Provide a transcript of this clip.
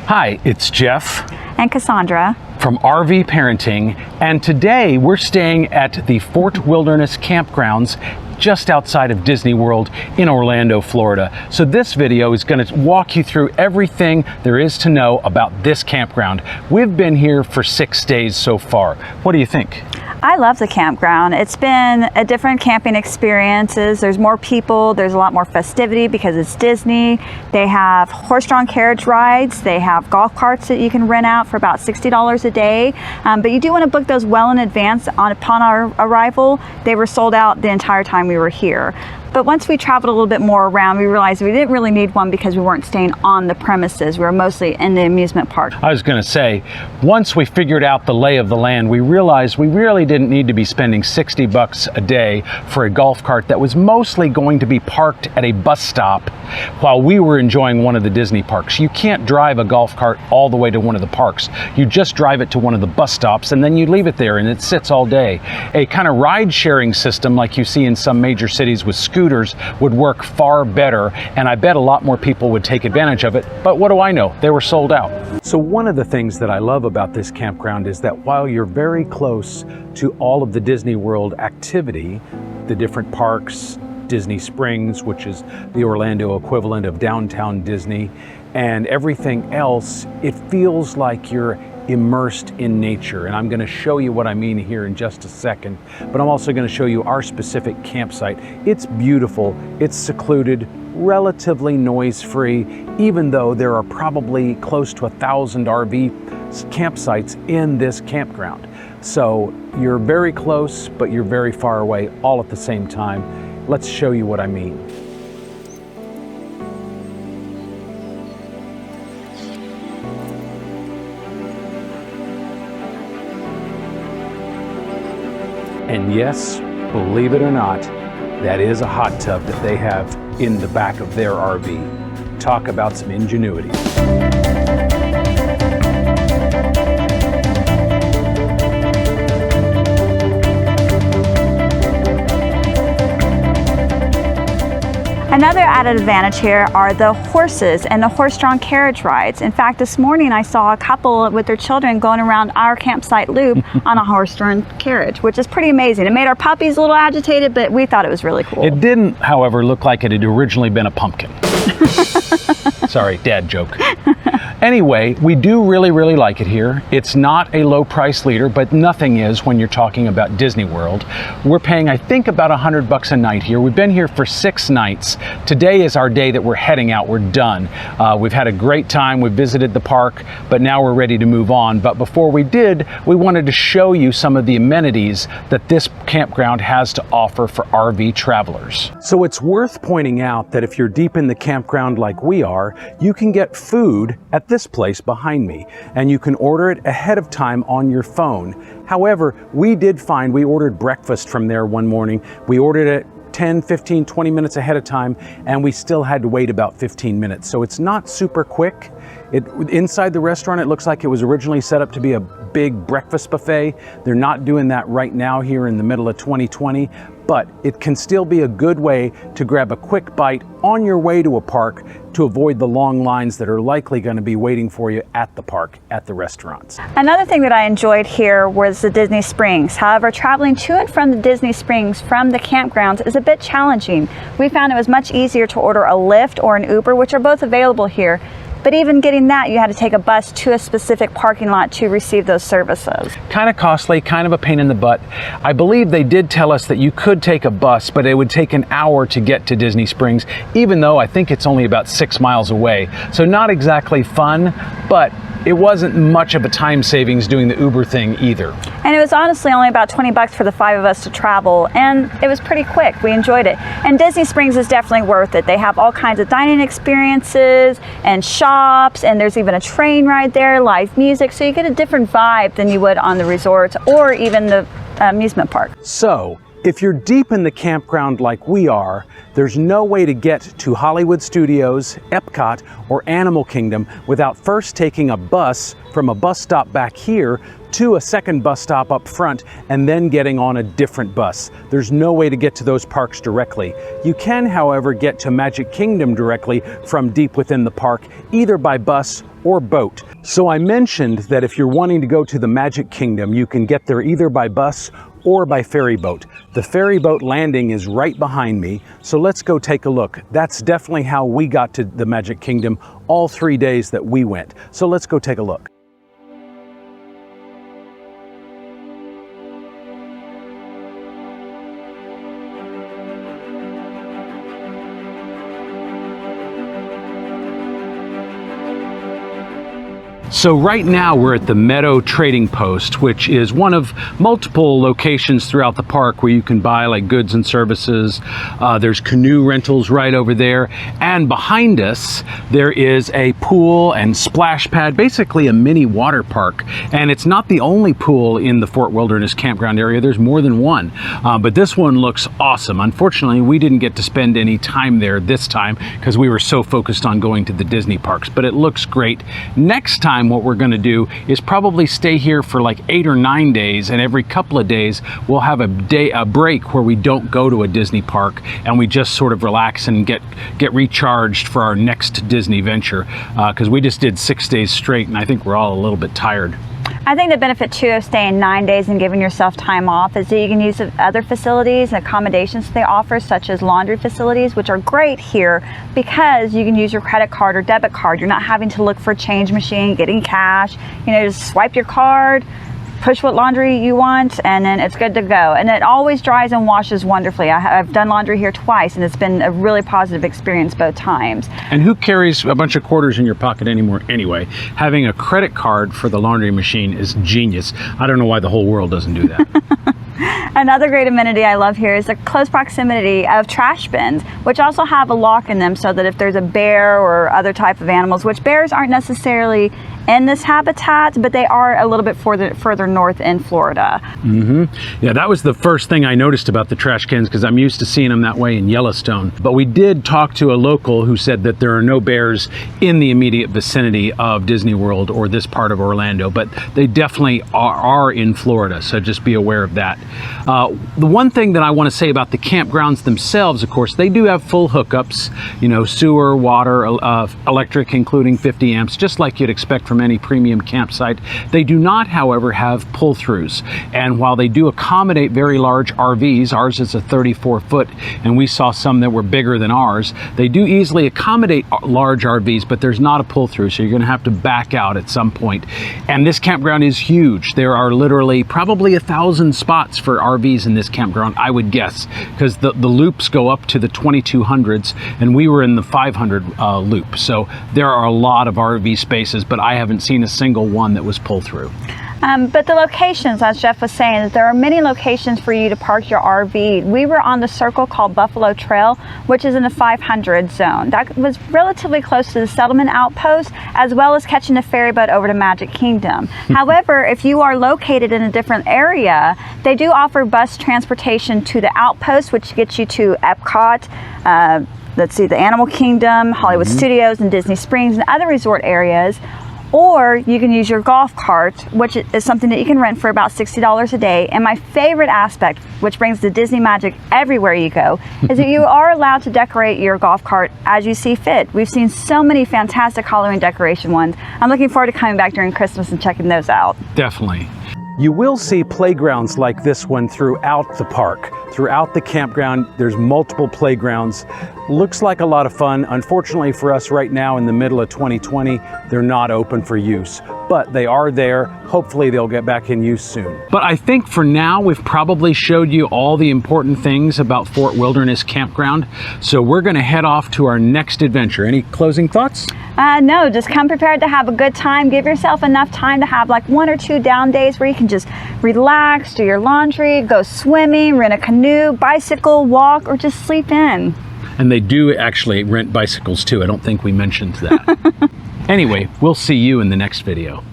Hi, it's Jeff and Cassandra from RV Parenting, and today we're staying at the Fort Wilderness Campgrounds just outside of Disney World in Orlando, Florida. So this video is going to walk you through everything there is to know about this campground. We've been here for 6 days so far. What do you think? I love the campground. It's been a different camping experiences. There's more people, there's a lot more festivity because it's Disney. They have horse-drawn carriage rides. They have golf carts that you can rent out for about $60 a day. But you do want to book those well in advance. Upon our arrival, they were sold out the entire time we were here. But once we traveled a little bit more around, we realized we didn't really need one because we weren't staying on the premises. We were mostly in the amusement park. I was going to say, once we figured out the lay of the land, we realized we really didn't need to be spending $60 a day for a golf cart that was mostly going to be parked at a bus stop while we were enjoying one of the Disney parks. You can't drive a golf cart all the way to one of the parks. You just drive it to one of the bus stops and then you leave it there and it sits all day. A kind of ride sharing system like you see in some major cities with scooters would work far better, and I bet a lot more people would take advantage of it, but what do I know? They were sold out. So one of the things that I love about this campground is that while you're very close to all of the Disney World activity, the different parks, Disney Springs, which is the Orlando equivalent of downtown Disney, and everything else, it feels like you're immersed in nature. And I'm going to show you what I mean here in just a second, but I'm also going to show you our specific campsite. It's beautiful, it's secluded, relatively noise-free, even though there are probably close to 1,000 RV campsites in this campground. So you're very close, but you're very far away all at the same time. Let's show you what I mean. And yes, believe it or not, that is a hot tub that they have in the back of their RV. Talk about some ingenuity. Another added advantage here are the horses and the horse-drawn carriage rides. In fact, this morning I saw a couple with their children going around our campsite loop on a horse-drawn carriage, which is pretty amazing. It made our puppies a little agitated, but we thought it was really cool. It didn't, however, look like it had originally been a pumpkin. Sorry, dad joke. Anyway, we do really like it here. It's not a low price leader, but nothing is when you're talking about Disney World. We're paying, I think, about $100 a night here. We've been here for 6 nights. Today is our day that we're heading out. We're done. We've had a great time. We visited the park, but now we're ready to move on. But before we did, we wanted to show you some of the amenities that this campground has to offer for RV travelers. So it's worth pointing out that if you're deep in the campground like we are, you can get food at this place behind me, and you can order it ahead of time on your phone. However, we ordered breakfast from there one morning. We ordered it 10, 15, 20 minutes ahead of time, and we still had to wait about 15 minutes. So it's not super quick. Inside the restaurant, it looks like it was originally set up to be a big breakfast buffet. They're not doing that right now here in the middle of 2020, but it can still be a good way to grab a quick bite on your way to a park to avoid the long lines that are likely going to be waiting for you at the park, at the restaurants. Another thing that I enjoyed here was the Disney Springs. However, traveling to and from the Disney Springs from the campgrounds is a bit challenging. We found it was much easier to order a Lyft or an Uber, which are both available here. But even getting that, you had to take a bus to a specific parking lot to receive those services. Kind of costly, kind of a pain in the butt. I believe they did tell us that you could take a bus, but it would take an hour to get to Disney Springs, even though I think it's only about 6 miles away. So not exactly fun, but it wasn't much of a time savings doing the Uber thing either. And it was honestly only about $20 for the 5 of us to travel, and it was pretty quick. We enjoyed it. And Disney Springs is definitely worth it. They have all kinds of dining experiences and shops, and there's even a train ride there, live music, so you get a different vibe than you would on the resorts or even the amusement park. So, If you're deep in the campground like we are, there's no way to get to Hollywood Studios, Epcot, or Animal Kingdom without first taking a bus from a bus stop back here to a second bus stop up front and then getting on a different bus. There's no way to get to those parks directly. You can, however, get to Magic Kingdom directly from deep within the park, either by bus or boat. So I mentioned that if you're wanting to go to the Magic Kingdom, you can get there either by bus or by ferry boat. The ferry boat landing is right behind me, so let's go take a look. That's definitely how we got to the Magic Kingdom all 3 days that we went. So let's go take a look. So right now we're at the Meadow Trading Post, which is one of multiple locations throughout the park where you can buy like goods and services. There's canoe rentals right over there. And behind us, there is a pool and splash pad, basically a mini water park. And it's not the only pool in the Fort Wilderness Campground area. There's more than one. But this one looks awesome. Unfortunately, we didn't get to spend any time there this time because we were so focused on going to the Disney parks, but it looks great. Next time, what we're going to do is probably stay here for like 8 or 9 days, and every couple of days we'll have a break where we don't go to a Disney park and we just sort of relax and get recharged for our next Disney venture, because we just did 6 days straight and I think we're all a little bit tired. I think the benefit too of staying 9 days and giving yourself time off is that you can use other facilities and accommodations they offer, such as laundry facilities, which are great here because you can use your credit card or debit card. You're not having to look for a change machine, getting cash. You know, just swipe your card, push what laundry you want, and then it's good to go. And it always dries and washes wonderfully. I've done laundry here twice, and it's been a really positive experience both times. And who carries a bunch of quarters in your pocket anymore anyway? Having a credit card for the laundry machine is genius. I don't know why the whole world doesn't do that. Another great amenity I love here is the close proximity of trash bins, which also have a lock in them so that if there's a bear or other type of animals, which bears aren't necessarily in this habitat, but they are a little bit further north in Florida. Yeah, that was the first thing I noticed about the trash cans, because I'm used to seeing them that way in Yellowstone. But we did talk to a local who said that there are no bears in the immediate vicinity of Disney World or this part of Orlando, but they definitely are in Florida, so just be aware of that. The one thing that I want to say about the campgrounds themselves, of course, they do have full hookups, you know, sewer, water, electric, including 50 amps, just like you'd expect from any premium campsite. They do not, however, have pull-throughs. And while they do accommodate very large RVs, ours is a 34-foot, and we saw some that were bigger than ours, they do easily accommodate large RVs, but there's not a pull-through, so you're going to have to back out at some point. And this campground is huge. There are literally probably 1,000 spots for RVs in this campground, I would guess, because the loops go up to the 2200s, and we were in the 500 loop. So there are a lot of RV spaces, but I haven't seen a single one that was pull through. But the locations, as Jeff was saying, that there are many locations for you to park your RV. We were on the circle called Buffalo Trail, which is in the 500 zone. That was relatively close to the settlement outpost, as well as catching a ferry boat over to Magic Kingdom. However, if you are located in a different area, they do offer bus transportation to the outpost, which gets you to Epcot, let's see, the Animal Kingdom, Hollywood Studios, and Disney Springs, and other resort areas. Or you can use your golf cart, which is something that you can rent for about $60 a day. And my favorite aspect, which brings the Disney magic everywhere you go, is that you are allowed to decorate your golf cart as you see fit. We've seen so many fantastic Halloween decoration ones. I'm looking forward to coming back during Christmas and checking those out. Definitely. You will see playgrounds like this one throughout the park. Throughout the campground, there's multiple playgrounds. Looks like a lot of fun. Unfortunately for us right now in the middle of 2020, they're not open for use, but they are there. Hopefully they'll get back in use soon. But I think for now, we've probably showed you all the important things about Fort Wilderness Campground. So we're gonna head off to our next adventure. Any closing thoughts? No, just come prepared to have a good time. Give yourself enough time to have like 1 or 2 down days where you can just relax, do your laundry, go swimming, rent a canoe, bicycle, walk, or just sleep in. And they do actually rent bicycles too. I don't think we mentioned that. Anyway, we'll see you in the next video.